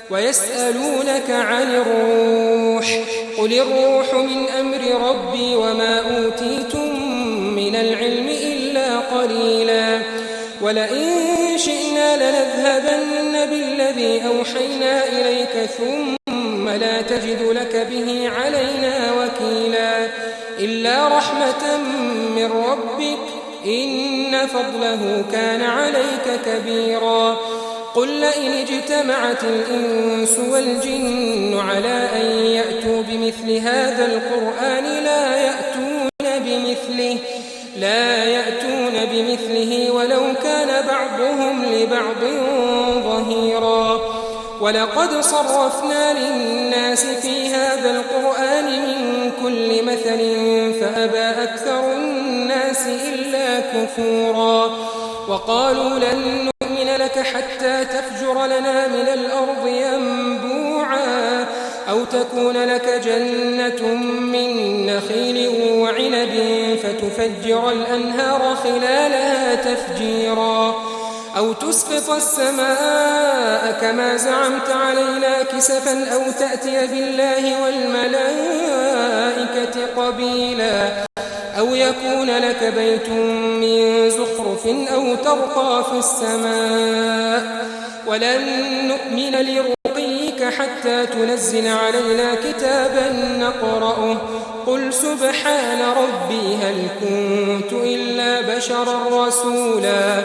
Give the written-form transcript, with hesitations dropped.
ويسألونك عن الروح قل الروح من أمر ربي وما أوتيتم من العلم إلا قليلا ولئن شئنا لنذهبن بالذي أوحينا إليك ثم لا تجد لك به علينا وكيلا إلا رحمة من ربك إن فضله كان عليك كبيرا قل لئن اجتمعت الإنس والجن على أن يأتوا بمثل هذا القرآن لا يأتون بمثله ولو كان بعضهم لبعض ظهيرا ولقد صرفنا للناس في هذا القرآن من كل مثل فأبى أكثر الناس إلا كفورا وقالوا لن نؤمن لك حتى تفجر لنا من الأرض ينبوعا أو تكون لك جنة من نخيل وعنب فتفجر الأنهار خلالها تفجيرا أو تسقط السماء كما زعمت علينا كسفا أو تأتي بالله والملائكة قبيلا أو يكون لك بيت من زخرف أو ترقى في السماء ولن نؤمن لرقيك حتى تنزل علينا كتابا نقرأه قل سبحان ربي هل كنت إلا بشرا رسولا